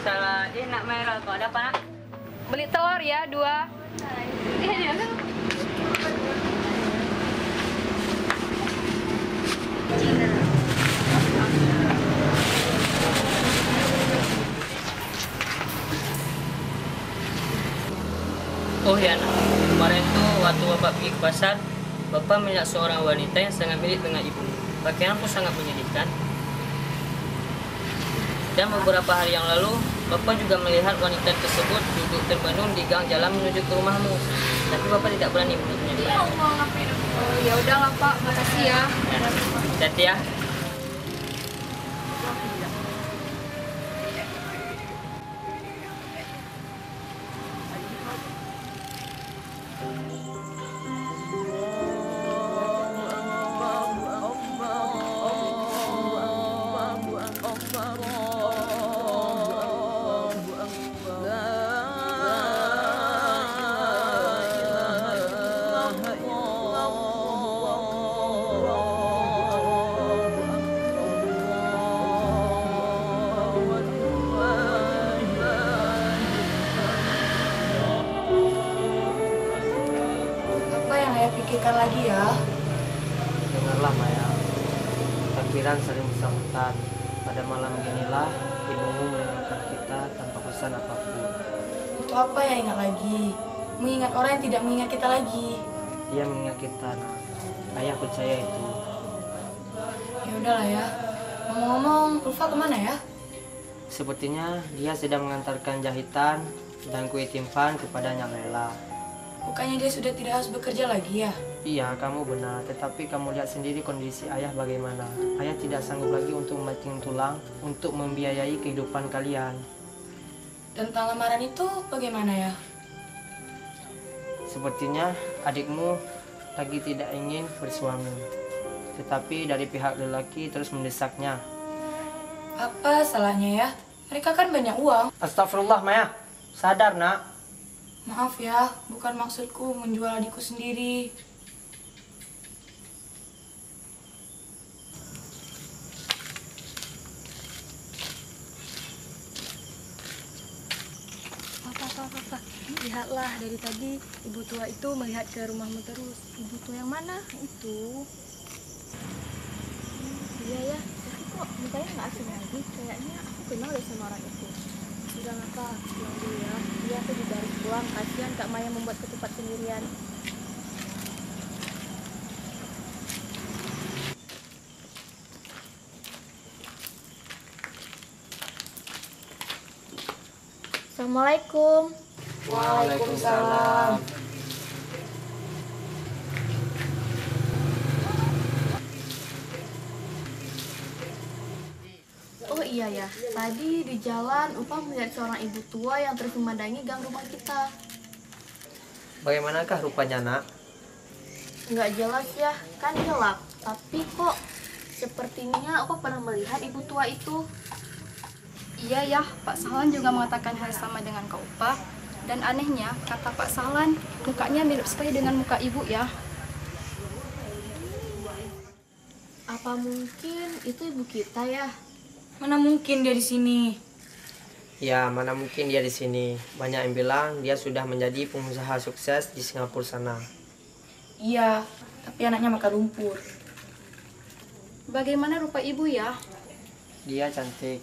Waalaikumsalam. Ini nak merah kok ada apa nak? Beli telur ya, 2. Iya, dia. Oh ya nak, kemarin tuh waktu bapak pergi ke pasar, bapak melihat seorang wanita yang sangat mirip dengan ibu. Pakaian pun sangat menyedihkan. Dan beberapa hari yang lalu, bapak juga melihat wanita tersebut duduk termenung di gang jalan menuju ke rumahmu. Tapi bapak tidak berani menutupnya. Ya Allah, ngapain? Oh, ya udahlah Pak, makasih ya. Hati-hati ya. Apa yang ayah pikirkan lagi ya? Dengarlah Maya, takbiran saling bersangkutan. Pada malam beginilah ibumu meninggalkan kita tanpa pesan apapun. Untuk apa ya ingat lagi? Mengingat orang yang tidak mengingat kita lagi. Dia mengingat kita, nak. Ayah percaya itu. Ya udahlah ya. Ngomong-ngomong, Ulfa kemana ya? Sepertinya dia sedang mengantarkan jahitan dan kue timpan kepada Nyak Lela. Bukannya dia sudah tidak harus bekerja lagi ya? Iya, kamu benar. Tetapi kamu lihat sendiri kondisi ayah bagaimana. Ayah tidak sanggup lagi untuk membanting tulang untuk membiayai kehidupan kalian. Dan tentang lamaran itu bagaimana ya? Sepertinya adikmu lagi tidak ingin bersuami. Tetapi dari pihak lelaki terus mendesaknya. Apa salahnya ya? Mereka kan banyak uang. Astagfirullah Maya, sadar nak. Maaf ya, bukan maksudku menjual adikku sendiri. Apa. Lihatlah, dari tadi ibu tua itu melihat ke rumahmu terus. Ibu tua yang mana? Itu. Iya ya, tapi kok mukanya nggak asing lagi. Kayaknya aku kenal deh sama orang itu. Udah apa, pulang dulu ya. Iya, aku juga harus pulang. Kasihan Kak Maya membuat ketupat sendirian. Assalamualaikum. Waalaikumsalam. Oh iya ya, tadi di jalan Upah melihat seorang ibu tua yang terus memandangi gang rumah kita. Bagaimanakah rupanya nak? Nggak jelas ya, kan gelap. Tapi kok sepertinya aku pernah melihat ibu tua itu. Iya ya, Pak Sahlan juga mengatakan hal sama dengan Kak Upah. Dan anehnya, kata Pak Sahlan, mukanya mirip sekali dengan muka ibu ya. Apa mungkin itu ibu kita ya? Mana mungkin dia di sini? Ya, mana mungkin dia di sini. Banyak yang bilang dia sudah menjadi pengusaha sukses di Singapura sana. Iya, tapi anaknya makan lumpur. Bagaimana rupa ibu ya? Dia cantik.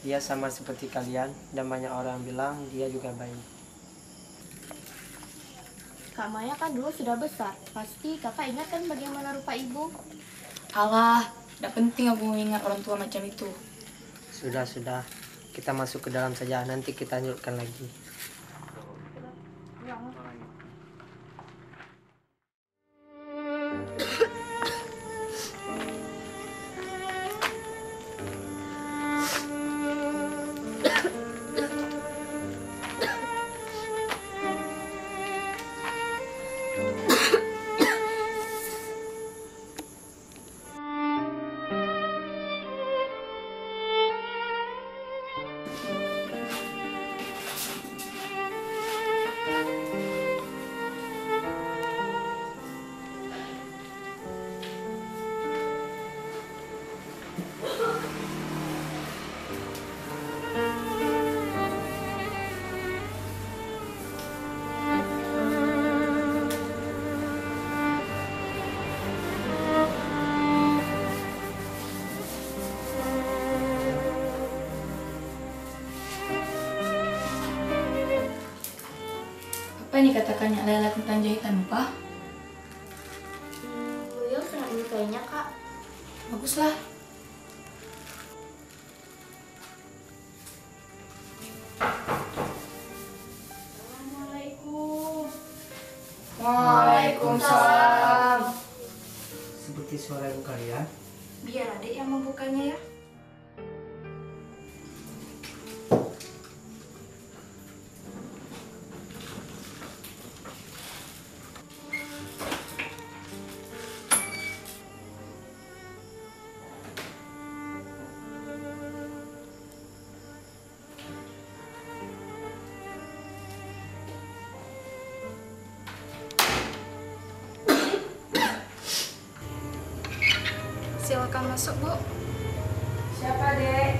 Dia sama seperti kalian dan banyak orang bilang dia juga baik. Kak Maya kan dulu sudah besar. Pasti kakak ingat kan bagaimana rupa ibu? Alah, tidak penting aku mengingat orang tua macam itu. Sudah. Kita masuk ke dalam saja. Nanti kita lanjutkan lagi. yang dikatakannya Layla tentang jahitan, Pak? Beliau pernah menyukainya, Kak. Baguslah. Assalamualaikum. Waalaikumsalam. Seperti suara ibu kalian. Biar adik yang membukanya ya. Silakan masuk, Bu. Siapa, Dek?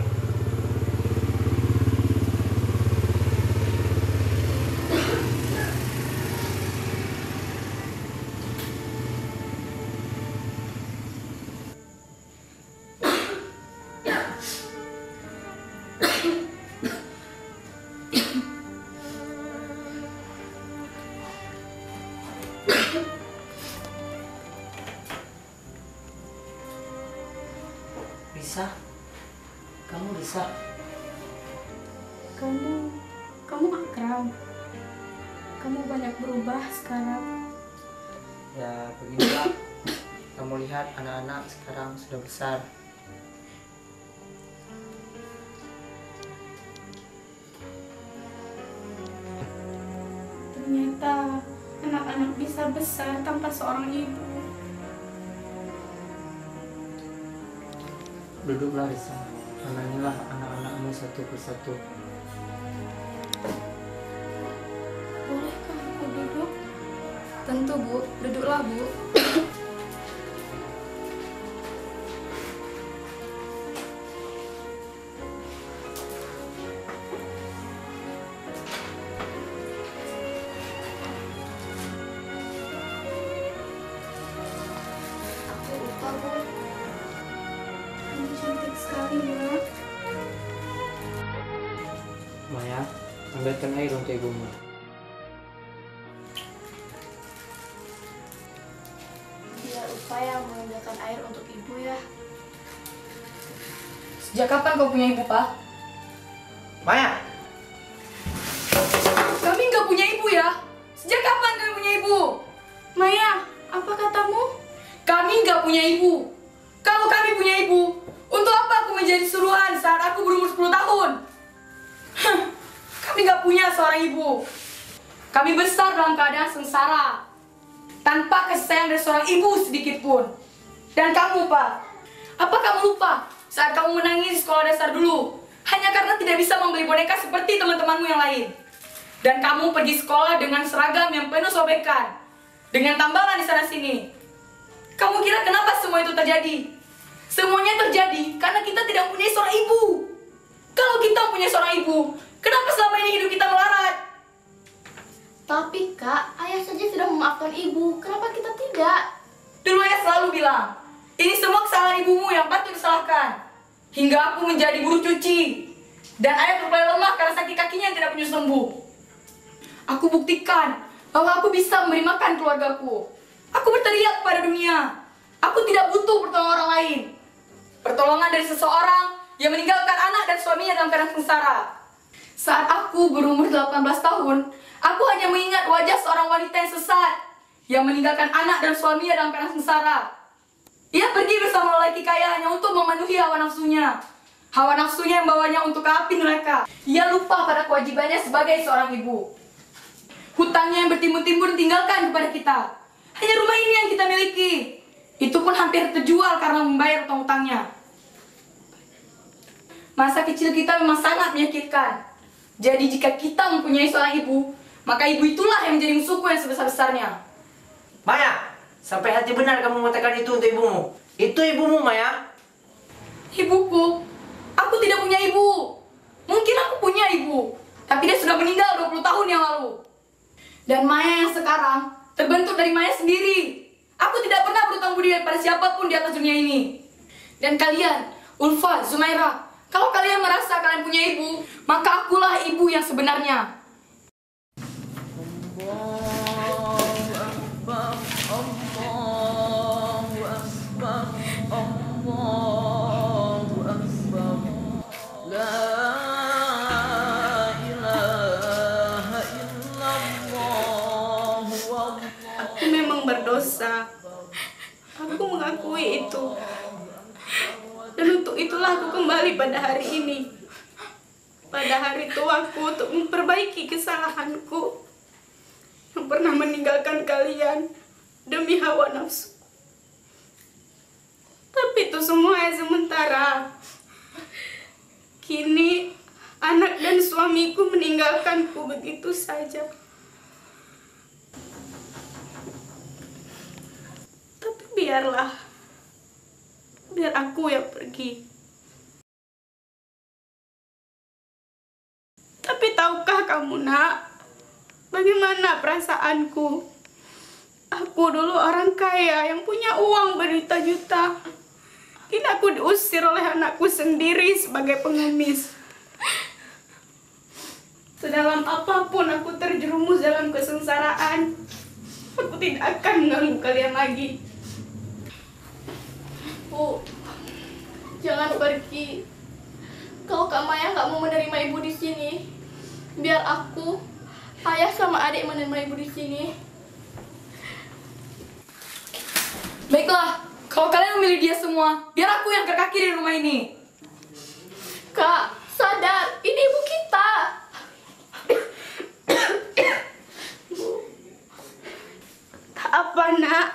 Risa, kamu Risa. Kamu Akram. Kamu banyak berubah sekarang. Ya beginilah. Kamu lihat anak-anak sekarang sudah besar. Ternyata anak-anak bisa besar tanpa seorang ibu. Duduklah Risa. Menangilah anak-anakmu satu persatu. Bolehkah aku duduk? Tentu, Bu. Duduklah, Bu. Aku lupa, Bu. Kamu cantik sekali, Nak. Maya, ambilkan air untuk ibumu. Biar upaya mengambilkan air untuk ibu ya. Sejak kapan kau punya ibu, Pak? Maya! Kami nggak punya ibu ya. Sejak kapan kami punya ibu? Maya, apa katamu? Kami nggak punya ibu. Kalau kami punya ibu, untuk apa aku menjadi suruhan saat aku berumur 10 tahun? Kami nggak punya seorang ibu. Kami besar dalam keadaan sengsara, tanpa kasih sayang dari seorang ibu sedikit pun. Dan kamu, Pak, apa kamu lupa saat kamu menangis di sekolah dasar dulu, hanya karena tidak bisa membeli boneka seperti teman-temanmu yang lain? Dan kamu pergi sekolah dengan seragam yang penuh sobekan, dengan tambalan di sana-sini. Kamu kira kenapa semua itu terjadi? Semuanya terjadi karena kita tidak punya seorang ibu. Kalau kita punya seorang ibu, kenapa selama ini hidup kita melarat? Tapi Kak, ayah saja sudah memaafkan ibu. Kenapa kita tidak? Dulu ayah selalu bilang, ini semua kesalahan ibumu yang patut disalahkan. Hingga aku menjadi buruh cuci. Dan ayah berpulai lemah karena sakit kakinya yang tidak punya sembuh. Aku buktikan bahwa aku bisa memberi makan keluargaku. Aku berteriak kepada dunia. Aku tidak butuh pertolongan orang lain. Pertolongan dari seseorang yang meninggalkan anak dan suaminya dalam keadaan sengsara. Saat aku berumur 18 tahun, aku hanya mengingat wajah seorang wanita yang sesat, yang meninggalkan anak dan suaminya dalam keadaan sengsara. Ia pergi bersama lelaki kaya hanya untuk memenuhi hawa nafsunya. Hawa nafsunya yang bawanya untuk ke api neraka. Ia lupa pada kewajibannya sebagai seorang ibu. Hutangnya yang bertimbun-timbun tinggalkan kepada kita. Hanya rumah ini yang kita miliki. Itu pun hampir terjual karena membayar hutang-hutangnya. Masa kecil kita memang sangat menyakitkan. Jadi jika kita mempunyai seorang ibu, maka ibu itulah yang menjadi musuhku yang sebesar-besarnya. Maya! Sampai hati benar kamu mengatakan itu untuk ibumu. Itu ibumu, Maya. Ibuku? Aku tidak punya ibu. Mungkin aku punya ibu, tapi dia sudah meninggal 20 tahun yang lalu. Dan Maya yang sekarang terbentuk dari Maya sendiri. Aku tidak pernah berhutang budi pada siapapun di atas dunia ini. Dan kalian, Ulfa, Zumaira, kalau kalian merasa kalian punya ibu, maka akulah ibu yang sebenarnya. Aku memang berdosa. Aku mengakui itu. Dan untuk itulah aku kembali pada hari ini. Pada hari tuaku untuk memperbaiki kesalahanku. Yang pernah meninggalkan kalian demi hawa nafsu. Tapi itu semua sementara. Kini anak dan suamiku meninggalkanku begitu saja. Tapi biarlah. Biar aku yang pergi. Tapi tahukah kamu, nak, bagaimana perasaanku? Aku dulu orang kaya yang punya uang berjuta-juta. Kini aku diusir oleh anakku sendiri sebagai pengemis. Sedalam apapun aku terjerumus dalam kesengsaraan, aku tidak akan mengganggu kalian lagi. Bu, jangan pergi. Kalau Kak Maya nggak mau menerima ibu di sini, biar aku, ayah sama adik menerima ibu di sini. Baiklah, kalau kalian memilih dia semua, biar aku yang kaki di rumah ini. Kak, sadar, ini ibu kita. Tak apa, nak.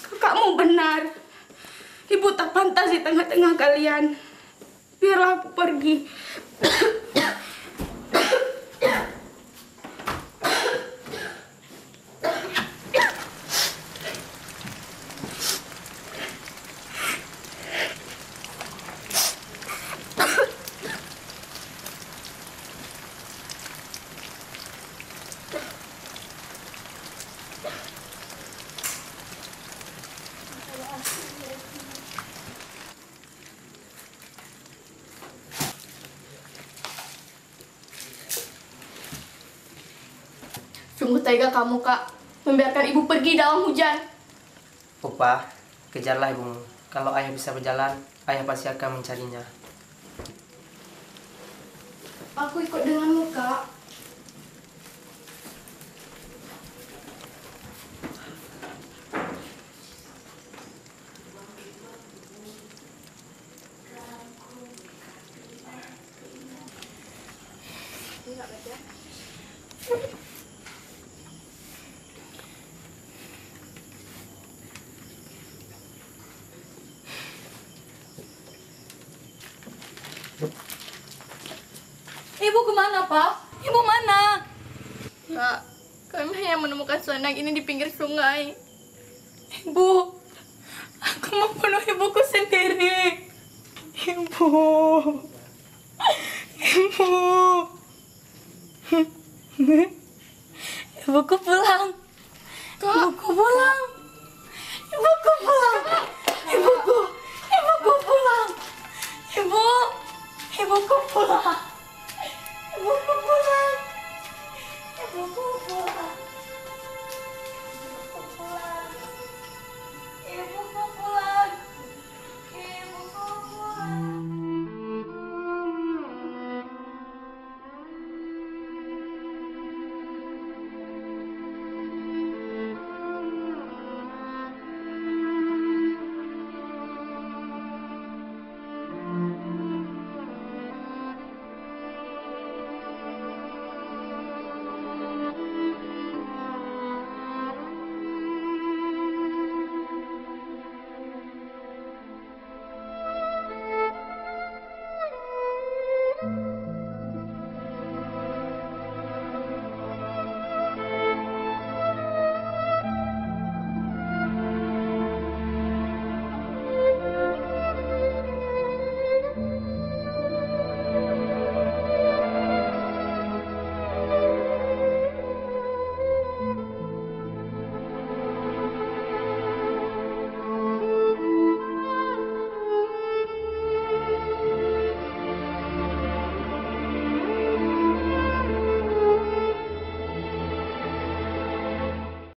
Kakakmu benar. Ibu tak pantas di tengah-tengah kalian. Biarlah aku pergi. Sungguh tega kamu, Kak, membiarkan ibu pergi dalam hujan. Pupa, kejarlah ibumu. Kalau ayah bisa berjalan, ayah pasti akan mencarinya. Aku ikut denganmu, Kak. Ibu kemana, Pak? Ibu mana? Kak, kami hanya menemukan selendang ini di pinggir sungai. Ibu, aku mau bunuh ibuku sendiri. Ibu. Ibu. Ibuku pulang. Ibuku pulang. Ibuku pulang. Ibuku. Ibuku pulang. Ibu. Ibuku pulang. Ibuku pulang.